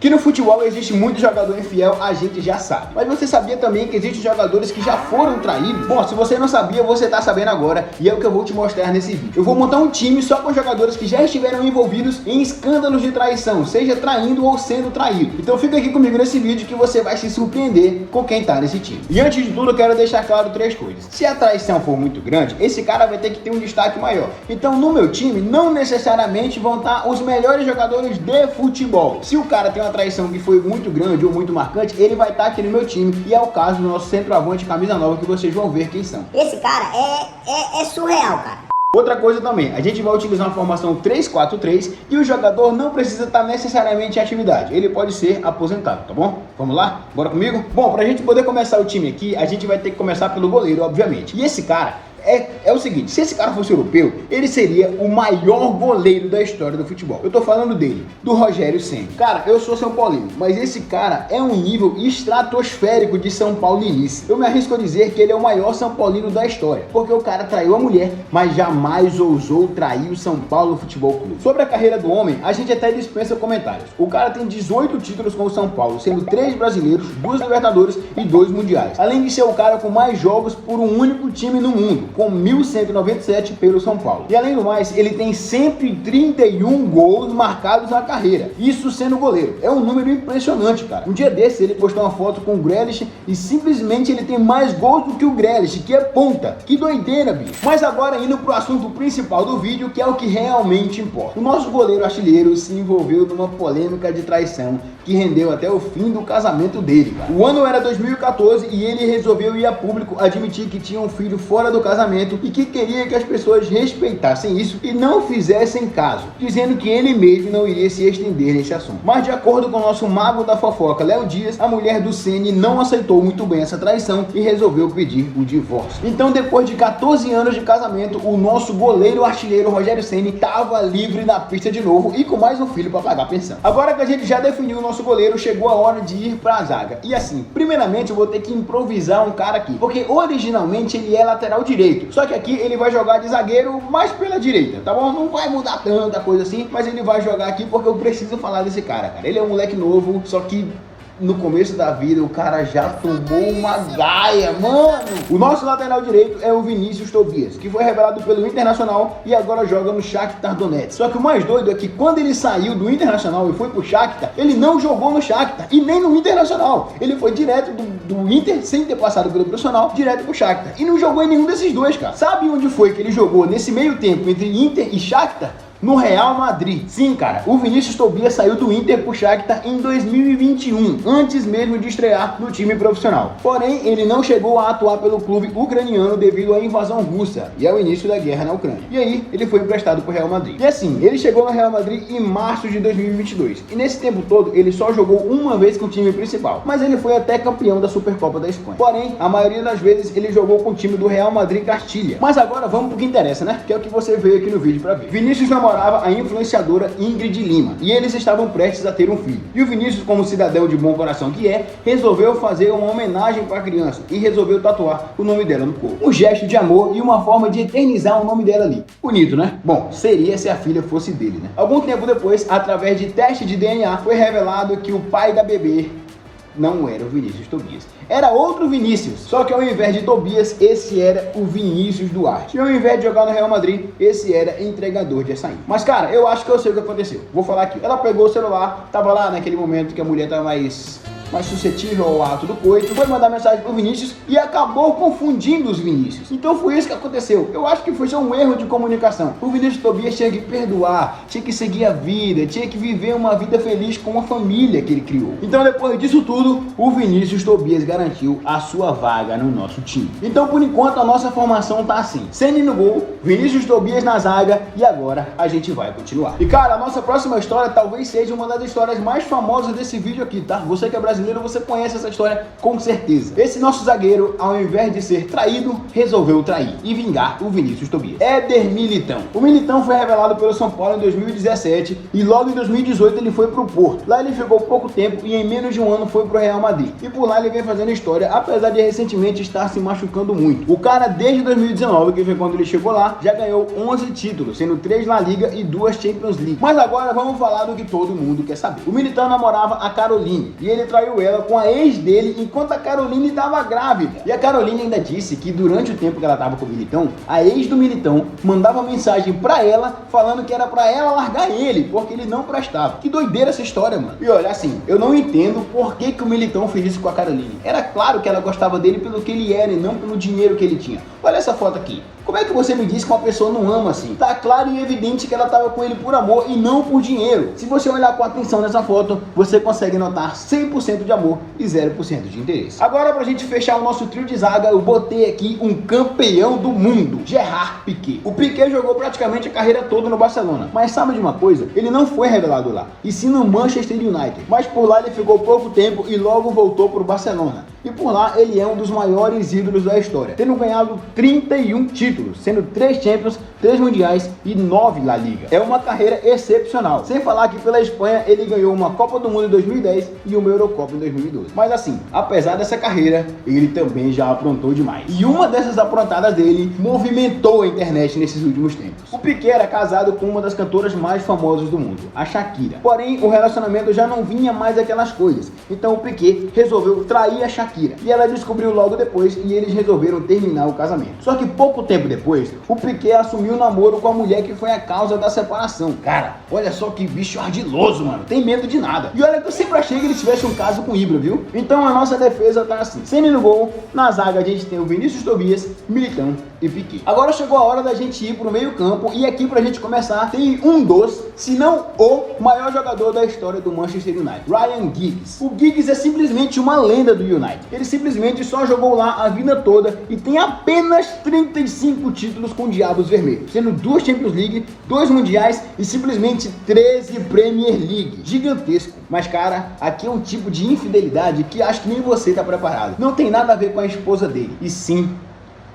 Que no futebol existe muito jogador infiel, a gente já sabe. Mas você sabia também que existem jogadores que já foram traídos? Bom, se você não sabia, você tá sabendo agora e é o que eu vou te mostrar nesse vídeo. Eu vou montar um time só com jogadores que já estiveram envolvidos em escândalos de traição, seja traindo ou sendo traído. Então fica aqui comigo nesse vídeo que você vai se surpreender com quem tá nesse time. E antes de tudo, eu quero deixar claro 3 coisas. Se a traição for muito grande, esse cara vai ter que ter um destaque maior. Então no meu time, não necessariamente vão estar os melhores jogadores de futebol. Se o cara tem uma traição que foi muito grande ou muito marcante, ele vai estar aqui no meu time. E é o caso do nosso centroavante camisa nova, que vocês vão ver quem são. Esse cara é surreal, cara. Outra coisa também, a gente vai utilizar uma formação 3-4-3 e o jogador não precisa estar necessariamente em atividade, ele pode ser aposentado, tá bom? Vamos lá? Bora comigo? Bom, pra gente poder começar o time aqui, a gente vai ter que começar pelo goleiro, obviamente. E esse cara é o seguinte, se esse cara fosse europeu, ele seria o maior goleiro da história do futebol. Eu tô falando dele, do Rogério Ceni. Cara, eu sou São Paulino, mas esse cara é um nível estratosférico de São Paulinice. Eu me arrisco a dizer que ele é o maior São Paulino da história, porque o cara traiu a mulher, mas jamais ousou trair o São Paulo Futebol Clube. Sobre a carreira do homem, a gente até dispensa comentários. O cara tem 18 títulos com o São Paulo, sendo 3 brasileiros, 2 Libertadores e 2 mundiais. Além de ser o cara com mais jogos por um único time no mundo, com 1.197 pelo São Paulo. E além do mais, ele tem 131 gols marcados na carreira. Isso sendo goleiro. É um número impressionante, cara. Um dia desse, ele postou uma foto com o Grealish e simplesmente ele tem mais gols do que o Grealish, que é ponta. Que doideira, bicho. Mas agora indo pro assunto principal do vídeo, que é o que realmente importa. O nosso goleiro artilheiro se envolveu numa polêmica de traição que rendeu até o fim do casamento dele, cara. O ano era 2014 e ele resolveu ir a público admitir que tinha um filho fora do casamento e que queria que as pessoas respeitassem isso e não fizessem caso, dizendo que ele mesmo não iria se estender nesse assunto. Mas de acordo com o nosso mago da fofoca, Léo Dias, a mulher do Ceni não aceitou muito bem essa traição e resolveu pedir o divórcio. Então, depois de 14 anos de casamento, o nosso goleiro artilheiro Rogério Ceni estava livre na pista de novo e com mais um filho para pagar a pensão. Agora que a gente já definiu o nosso goleiro, chegou a hora de ir para a zaga. E assim, primeiramente eu vou ter que improvisar um cara aqui, porque originalmente ele é lateral direito. Só que aqui ele vai jogar de zagueiro mais pela direita, tá bom? Não vai mudar tanta coisa assim, mas ele vai jogar aqui porque eu preciso falar desse cara. Ele é um moleque novo, só que no começo da vida o cara já tomou uma gaia, mano. O nosso lateral direito é o Vinícius Tobias, que foi revelado pelo Internacional e agora joga no Shakhtar Donetsk. Só que o mais doido é que quando ele saiu do Internacional e foi pro Shakhtar, ele não jogou no Shakhtar e nem no Internacional. Ele foi direto do Inter, sem ter passado pelo profissional, direto pro Shakhtar. E não jogou em nenhum desses dois, cara. Sabe onde foi que ele jogou nesse meio tempo entre Inter e Shakhtar? No Real Madrid. Sim, cara, o Vinícius Tobias saiu do Inter pro Shakhtar em 2021, antes mesmo de estrear no time profissional. Porém, ele não chegou a atuar pelo clube ucraniano devido à invasão russa e ao início da guerra na Ucrânia. E aí, ele foi emprestado pro Real Madrid. E assim, ele chegou no Real Madrid em março de 2022. E nesse tempo todo, ele só jogou uma vez com o time principal. Mas ele foi até campeão da Supercopa da Espanha. Porém, a maioria das vezes, ele jogou com o time do Real Madrid Castilha. Mas agora, vamos pro que interessa, né? Que é o que você veio aqui no vídeo pra ver. Vinícius namorava a influenciadora Ingrid Lima e eles estavam prestes a ter um filho. E o Vinícius, como cidadão de bom coração que é, resolveu fazer uma homenagem para a criança e resolveu tatuar o nome dela no corpo. Um gesto de amor e uma forma de eternizar o nome dela ali. Bonito, né? Bom, seria se a filha fosse dele, né? Algum tempo depois, através de teste de DNA, foi revelado que o pai da bebê não era o Vinícius Tobias. Era outro Vinícius, só que ao invés de Tobias, esse era o Vinícius Duarte. E ao invés de jogar no Real Madrid, esse era entregador de açaí. Mas cara, eu acho que eu sei o que aconteceu. Vou falar aqui. Ela pegou o celular, tava lá naquele momento que a mulher tava mais suscetível ao ato do coito, foi mandar mensagem pro Vinícius e acabou confundindo os Vinícius. Então foi isso que aconteceu. Eu acho que foi só um erro de comunicação. O Vinícius Tobias tinha que perdoar, tinha que seguir a vida, tinha que viver uma vida feliz com a família que ele criou. Então depois disso tudo, o Vinícius Tobias garantiu a sua vaga no nosso time. Então por enquanto a nossa formação tá assim: Ceni no gol, Vinícius Tobias na zaga e agora a gente vai continuar. E cara, a nossa próxima história talvez seja uma das histórias mais famosas desse vídeo aqui, tá? Você que é brasileiro brasileiro, você conhece essa história com certeza. Esse nosso zagueiro, ao invés de ser traído, resolveu trair e vingar o Vinícius Tobias. Éder Militão. O Militão foi revelado pelo São Paulo em 2017 e logo em 2018 ele foi pro Porto. Lá ele ficou pouco tempo e em menos de um ano foi pro Real Madrid. E por lá ele vem fazendo história, apesar de recentemente estar se machucando muito. O cara, desde 2019, que foi quando ele chegou lá, já ganhou 11 títulos, sendo 3 na Liga e 2 Champions League. Mas agora vamos falar do que todo mundo quer saber. O Militão namorava a Caroline e ele traiu ela com a ex dele enquanto a Caroline estava grávida. E a Caroline ainda disse que durante o tempo que ela estava com o Militão, a ex do Militão mandava mensagem pra ela falando que era pra ela largar ele, porque ele não prestava. Que doideira essa história, mano. E olha, assim, eu não entendo por que o Militão fez isso com a Caroline. Era claro que ela gostava dele pelo que ele era e não pelo dinheiro que ele tinha. Olha essa foto aqui. Como é que você me diz que uma pessoa não ama assim? Tá claro e evidente que ela tava com ele por amor e não por dinheiro. Se você olhar com atenção nessa foto, você consegue notar 100% de amor e 0% de interesse. Agora, pra gente fechar o nosso trio de zaga, eu botei aqui um campeão do mundo, Gerard Piqué. O Piqué jogou praticamente a carreira toda no Barcelona, mas sabe de uma coisa? Ele não foi revelado lá, e sim no Manchester United. Mas por lá ele ficou pouco tempo e logo voltou pro Barcelona. E por lá ele é um dos maiores ídolos da história, tendo ganhado 31 títulos, sendo 3 Champions, 3 Mundiais e 9 La Liga. É uma carreira excepcional. Sem falar que pela Espanha ele ganhou uma Copa do Mundo em 2010 e uma Eurocopa em 2012. Mas assim, apesar dessa carreira, ele também já aprontou demais. E uma dessas aprontadas dele movimentou a internet nesses últimos tempos. O Piqué era casado com uma das cantoras mais famosas do mundo, a Shakira. Porém, o relacionamento já não vinha mais aquelas coisas. Então o Piqué resolveu trair a Shakira. E ela descobriu logo depois e eles resolveram terminar o casamento. Só que pouco tempo depois, o Piqué assumiu o namoro com a mulher que foi a causa da separação. Cara, olha só que bicho ardiloso, mano. Tem medo de nada. E olha que eu sempre achei que ele tivesse um caso com Ibra, viu? Então a nossa defesa tá assim. Sem no gol, na zaga a gente tem o Vinícius Tobias, Militão e Piqué. Agora chegou a hora da gente ir pro meio campo e aqui pra gente começar tem um dos, se não o maior jogador da história do Manchester United, Ryan Giggs. O Giggs é simplesmente uma lenda do United. Ele simplesmente só jogou lá a vida toda e tem apenas 35 títulos com Diabos Vermelhos, sendo 2 Champions League, 2 Mundiais e simplesmente 13 Premier League. Gigantesco. Mas cara, aqui é um tipo de infidelidade que acho que nem você tá preparado. Não tem nada a ver com a esposa dele, e sim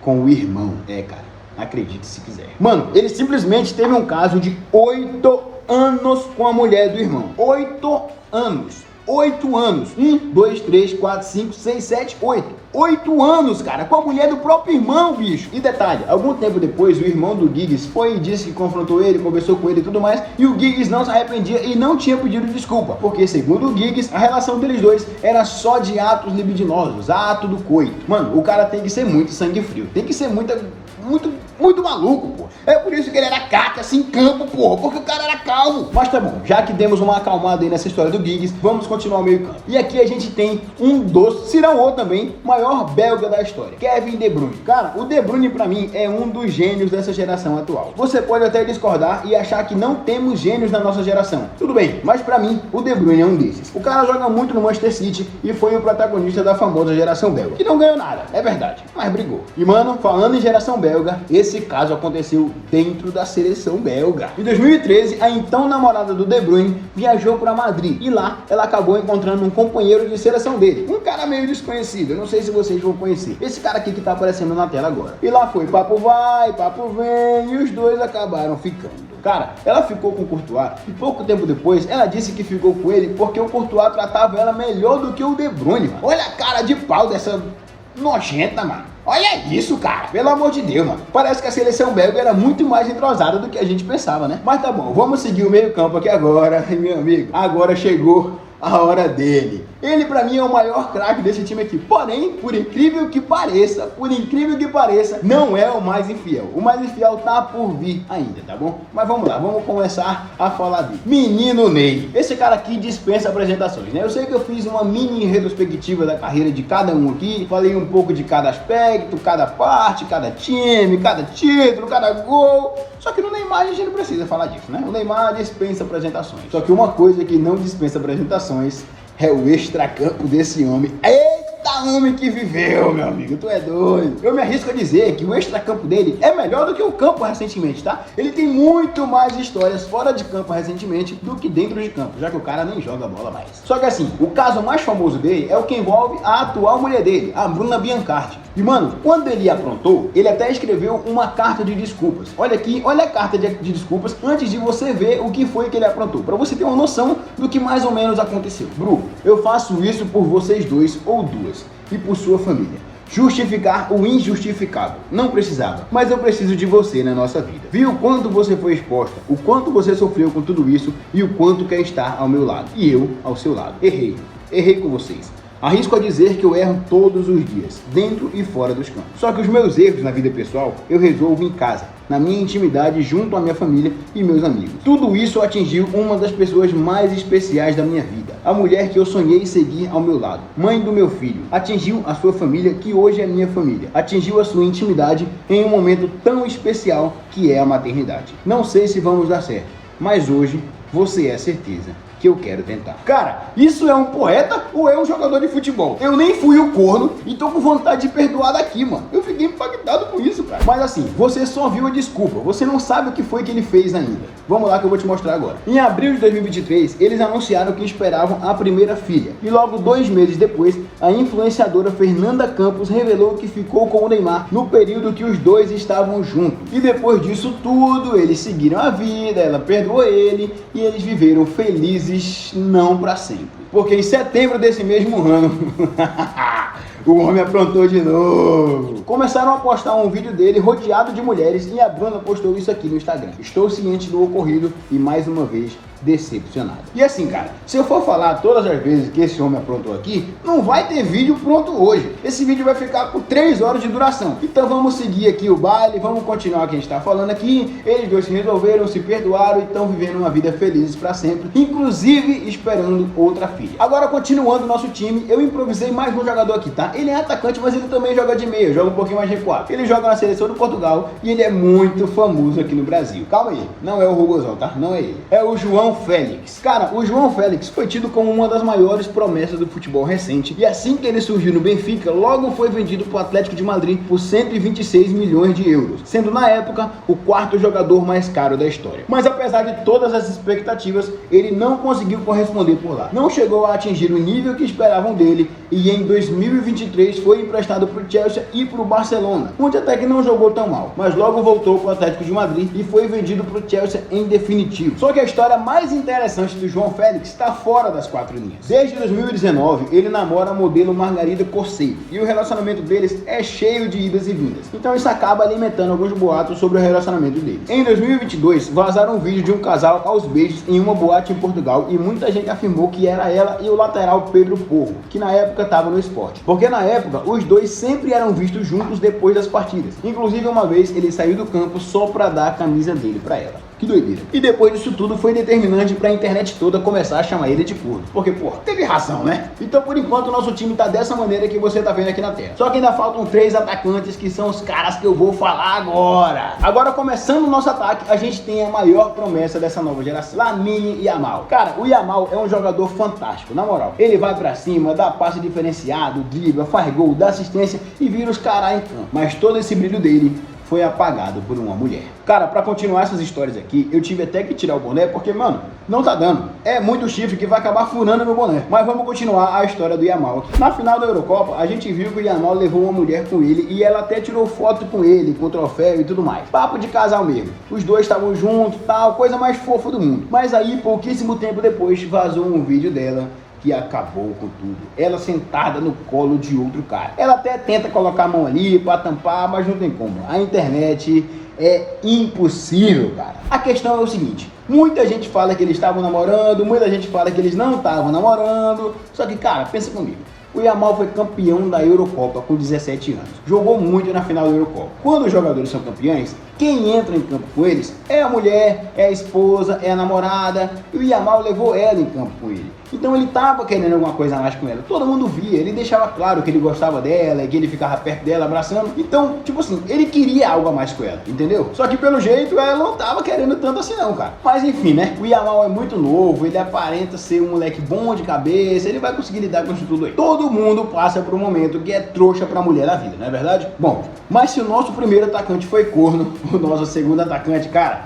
com o irmão. É, cara, acredite se quiser. Mano, ele simplesmente teve um caso de 8 anos com a mulher do irmão. 8 anos. 8 anos. 1, 2, 3, 4, 5, 6, 7, 8. 8 anos, cara, com a mulher do próprio irmão, bicho. E detalhe, algum tempo depois, o irmão do Giggs foi e disse que confrontou ele, conversou com ele e tudo mais, e o Giggs não se arrependia e não tinha pedido desculpa, porque segundo o Giggs, a relação deles dois era só de atos libidinosos, ato do coito. Mano, o cara tem que ser muito sangue frio, tem que ser muito maluco, pô. É por isso que ele era caca, assim, em campo, porra, porque o cara era calmo. Mas tá bom, já que demos uma acalmada aí nessa história do Giggs, vamos continuar o meio campo. E aqui a gente tem um dos, se não o também, maior belga da história, Kevin De Bruyne. Cara, o De Bruyne pra mim é um dos gênios dessa geração atual. Você pode até discordar e achar que não temos gênios na nossa geração. Tudo bem, mas pra mim, o De Bruyne é um desses. O cara joga muito no Manchester City e foi o protagonista da famosa geração belga, que não ganhou nada, é verdade, mas brigou. E mano, falando em geração belga, esse caso aconteceu dentro da seleção belga. Em 2013, a então namorada do De Bruyne viajou para Madrid e lá ela acabou encontrando um companheiro de seleção dele, um cara meio desconhecido, eu não sei se vocês vão conhecer, esse cara aqui que tá aparecendo na tela agora. E lá foi papo vai, papo vem e os dois acabaram ficando. Cara, ela ficou com o Courtois e pouco tempo depois ela disse que ficou com ele porque o Courtois tratava ela melhor do que o De Bruyne, mano. Olha a cara de pau dessa nojenta, mano. Olha isso, cara. Pelo amor de Deus, mano. Parece que a seleção belga era muito mais entrosada do que a gente pensava, né? Mas tá bom, vamos seguir o meio campo aqui agora, meu amigo. Agora chegou a hora dele. Ele pra mim é o maior craque desse time aqui. Porém, por incrível que pareça, não é o mais infiel. O mais infiel tá por vir ainda, tá bom? Mas vamos lá, vamos começar a falar dele. Menino Ney. Esse cara aqui dispensa apresentações, né? Eu sei que eu fiz uma mini retrospectiva da carreira de cada um aqui. Falei um pouco de cada aspecto, cada parte, cada time, cada título, cada gol. Só que no Neymar a gente não precisa falar disso, né? O Neymar dispensa apresentações. Só que uma coisa que não dispensa apresentações é o extracampo desse homem. Eita Cada homem que viveu, meu amigo, tu é doido. Eu me arrisco a dizer que o extracampo dele é melhor do que o campo recentemente, tá? Ele tem muito mais histórias fora de campo recentemente do que dentro de campo, já que o cara nem joga bola mais. Só que assim, o caso mais famoso dele é o que envolve a atual mulher dele, a Bruna Biancardi. E mano, quando ele aprontou, ele até escreveu uma carta de desculpas. Olha aqui, olha a carta de desculpas antes de você ver o que foi que ele aprontou, pra você ter uma noção do que mais ou menos aconteceu. Bru, eu faço isso por vocês dois ou duas e por sua família. Justificar o injustificável. Não precisava, mas eu preciso de você na nossa vida. Vi o quanto você foi exposta, o quanto você sofreu com tudo isso e o quanto quer estar ao meu lado. E eu ao seu lado. Errei com vocês. Arrisco a dizer que eu erro todos os dias, dentro e fora dos campos. Só que os meus erros na vida pessoal eu resolvo em casa, na minha intimidade, junto à minha família e meus amigos. Tudo isso atingiu uma das pessoas mais especiais da minha vida, a mulher que eu sonhei seguir ao meu lado, mãe do meu filho. Atingiu a sua família, que hoje é minha família. Atingiu a sua intimidade em um momento tão especial que é a maternidade. Não sei se vamos dar certo, mas hoje você é certeza que eu quero tentar. Cara, isso é um poeta ou é um jogador de futebol? Eu nem fui o corno e tô com vontade de perdoar daqui, mano. Eu fiquei impactado com isso, cara. Mas assim, você só viu a desculpa, você não sabe o que foi que ele fez ainda. Vamos lá que eu vou te mostrar agora. Em abril de 2023, eles anunciaram que esperavam a primeira filha. E logo 2 meses depois, a influenciadora Fernanda Campos revelou que ficou com o Neymar no período que os dois estavam juntos. E depois disso tudo, eles seguiram a vida, ela perdoou ele e eles viveram felizes, não para sempre. Porque em setembro desse mesmo ano, o homem aprontou de novo. Começaram a postar um vídeo dele rodeado de mulheres e a Bruna postou isso aqui no Instagram. Estou ciente do ocorrido e mais uma vez decepcionado. E assim, cara, se eu for falar todas as vezes que esse homem aprontou aqui, não vai ter vídeo pronto hoje. Esse vídeo vai ficar com 3 horas de duração. Então vamos seguir aqui o baile, vamos continuar o que a gente tá falando aqui. Eles dois se resolveram, se perdoaram e estão vivendo uma vida felizes para sempre, inclusive esperando outra filha. Agora, continuando o nosso time, eu improvisei mais um jogador aqui, tá? Ele é atacante, mas ele também joga de meio, joga um pouquinho mais recuado. Ele joga na seleção do Portugal e ele é muito famoso aqui no Brasil. Calma aí, não é o Rugosão, tá? Não é ele. É o João Félix. Cara, o João Félix foi tido como uma das maiores promessas do futebol recente e assim que ele surgiu no Benfica, logo foi vendido para o Atlético de Madrid por 126 milhões de euros, sendo na época o 4º jogador mais caro da história. Mas apesar de todas as expectativas, ele não conseguiu corresponder por lá. Não chegou a atingir o nível que esperavam dele e em 2023 foi emprestado para o Chelsea e para o Barcelona, onde até que não jogou tão mal, mas logo voltou para o Atlético de Madrid e foi vendido para o Chelsea em definitivo. Só que a história mais interessante do João Félix está fora das 4 linhas. Desde 2019, ele namora a modelo Margarida Corseiro e o relacionamento deles é cheio de idas e vindas. Então isso acaba alimentando alguns boatos sobre o relacionamento deles. Em 2022, vazaram um vídeo de um casal aos beijos em uma boate em Portugal e muita gente afirmou que era ela e o lateral Pedro Porro, que na época estava no Sport. Porque na época, os dois sempre eram vistos juntos depois das partidas. Inclusive, uma vez, ele saiu do campo só para dar a camisa dele para ela. Que doideira. E depois disso tudo foi determinante pra internet toda começar a chamar ele de corno. Porque, pô, teve razão, né? Então, por enquanto, o nosso time tá dessa maneira que você tá vendo aqui na tela. Só que ainda faltam 3 atacantes que são os caras que eu vou falar agora. Agora, começando o nosso ataque, a gente tem a maior promessa dessa nova geração, Lamine Yamal. Cara, o Yamal é um jogador fantástico, na moral. Ele vai pra cima, dá passe diferenciado, dribla, faz gol, dá assistência e vira os caras em campo. Mas todo esse brilho dele foi apagado por uma mulher. Cara, pra continuar essas histórias aqui, eu tive até que tirar o boné, porque, mano, não tá dando. É muito chifre que vai acabar furando meu boné. Mas vamos continuar a história do Yamal aqui. Na final da Eurocopa, a gente viu que o Yamal levou uma mulher com ele e ela até tirou foto com ele, com troféu e tudo mais. Papo de casal mesmo. Os dois estavam juntos, tal, coisa mais fofa do mundo. Mas aí, pouquíssimo tempo depois, vazou um vídeo dela que acabou com tudo. Ela sentada no colo de outro cara. Ela até tenta colocar a mão ali pra tampar, mas não tem como. A internet é impossível, cara. A questão é o seguinte: muita gente fala que eles estavam namorando, muita gente fala que eles não estavam namorando. Só que, cara, pensa comigo. O Yamal foi campeão da Eurocopa com 17 anos. Jogou muito na final da Eurocopa. Quando os jogadores são campeões, quem entra em campo com eles é a mulher, é a esposa, é a namorada, e o Yamal levou ela em campo com ele. Então ele tava querendo alguma coisa a mais com ela, todo mundo via, ele deixava claro que ele gostava dela, que ele ficava perto dela, abraçando. Então, tipo assim, ele queria algo a mais com ela, entendeu? Só que pelo jeito ela não tava querendo tanto assim não, cara. Mas enfim, né, o Yamal é muito novo, ele aparenta ser um moleque bom de cabeça, ele vai conseguir lidar com isso tudo aí. Todo mundo passa por um momento que é trouxa pra mulher da vida, não é verdade? Bom, mas se o nosso primeiro atacante foi corno, o nosso segundo atacante, cara,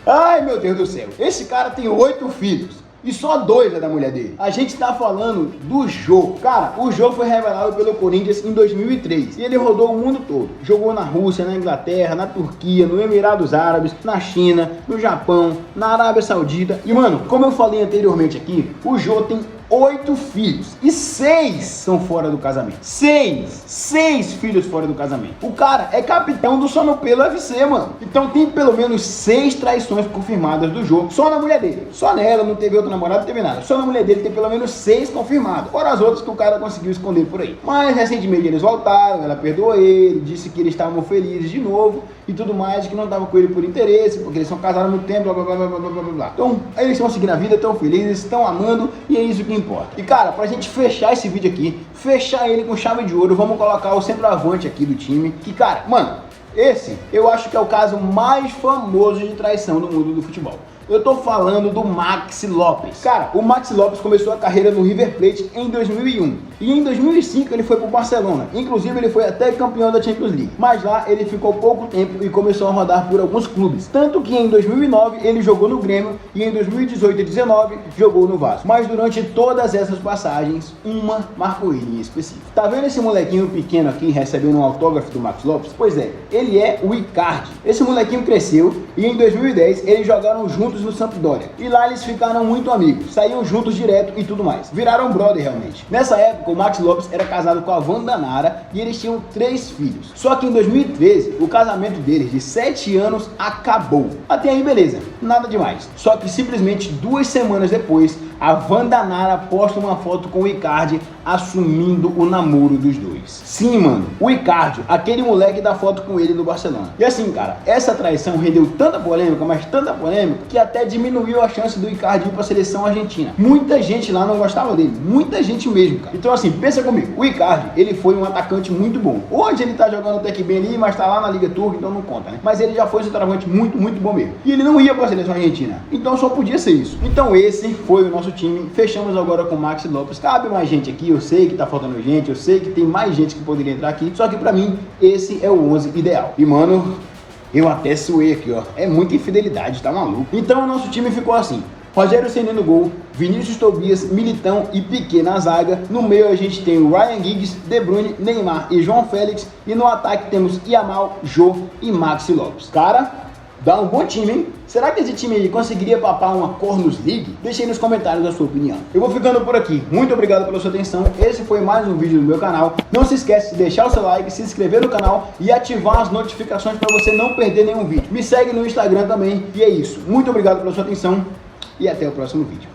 ai meu Deus do céu, esse cara tem 8 filhos. E só 2 é da mulher dele. A gente tá falando do Jô. Cara, o Jô foi revelado pelo Corinthians em 2003. E ele rodou o mundo todo. Jogou na Rússia, na Inglaterra, na Turquia, no Emirados Árabes, na China, no Japão, na Arábia Saudita. E mano, como eu falei anteriormente aqui, o Jô tem 8 filhos e 6 são fora do casamento. 6 filhos fora do casamento. O cara é capitão do Só no Pelo UFC, mano. Então tem pelo menos 6 traições confirmadas do jogo só na mulher dele. Só nela, não teve outro namorado, não teve nada. Só na mulher dele tem pelo menos 6 confirmadas. Fora as outras que o cara conseguiu esconder por aí. Mas recentemente eles voltaram, ela perdoou ele, disse que eles estavam felizes de novo e tudo mais, que não tava com ele por interesse, porque eles são casados há muito tempo, blá blá blá blá blá blá blá. Então, eles estão seguindo a vida, estão felizes, estão amando e é isso que importa. E cara, pra gente fechar esse vídeo aqui, fechar ele com chave de ouro, vamos colocar o centroavante aqui do time, que cara, mano, esse eu acho que é o caso mais famoso de traição no mundo do futebol. Eu tô falando do Maxi Lopes. Cara, o Maxi Lopes começou a carreira no River Plate em 2001. E em 2005 ele foi pro Barcelona. Inclusive ele foi até campeão da Champions League. Mas lá ele ficou pouco tempo e começou a rodar por alguns clubes. Tanto que em 2009 ele jogou no Grêmio e em 2018 e 2019 jogou no Vasco. Mas durante todas essas passagens, uma marcou ele em específico. Tá vendo esse molequinho pequeno aqui recebendo um autógrafo do Maxi Lopes? Pois é, ele é o Icardi. Esse molequinho cresceu e em 2010 eles jogaram juntos no Sampdoria. E lá eles ficaram muito amigos, saíam juntos direto e tudo mais. Viraram brother realmente. Nessa época o Maxi Lopes era casado com a Wanda Nara e eles tinham 3 filhos. Só que em 2013 o casamento deles de 7 anos acabou. Até aí beleza, nada demais. Só que simplesmente 2 semanas depois a Wanda Nara posta uma foto com o Icardi assumindo o namoro dos dois. Sim, mano, o Icardi, aquele moleque da foto com ele no Barcelona. E assim, cara, essa traição rendeu tanta polêmica, mas tanta polêmica, que até diminuiu a chance do Icardi ir pra seleção argentina. Muita gente lá não gostava dele, muita gente mesmo, cara. Então assim, pensa comigo, o Icardi, ele foi um atacante muito bom. Hoje ele tá jogando até que bem ali, mas tá lá na Liga Turca, então não conta, né? Mas ele já foi um centroavante muito bom mesmo. E ele não ia pra seleção argentina, então só podia ser isso. Então esse foi o nosso time. Fechamos agora com o Maxi Lopes. Cabe mais gente aqui, eu sei que tá faltando gente, eu sei que tem mais gente que poderia entrar aqui, só que pra mim, esse é o 11 ideal. E mano, eu até suei aqui, ó. É muita infidelidade, tá maluco? Então o nosso time ficou assim: Rogério Ceni no gol, Vinícius Tobias, Militão e Piquet na zaga. No meio a gente tem o Ryan Giggs, De Bruyne, Neymar e João Félix. E no ataque temos Yamal, Jô e Maxi Lopes. Cara, dá um bom time, hein? Será que esse time aí conseguiria papar uma Cornos League? Deixe aí nos comentários a sua opinião. Eu vou ficando por aqui. Muito obrigado pela sua atenção. Esse foi mais um vídeo do meu canal. Não se esquece de deixar o seu like, se inscrever no canal e ativar as notificações para você não perder nenhum vídeo. Me segue no Instagram também. E é isso. Muito obrigado pela sua atenção e até o próximo vídeo.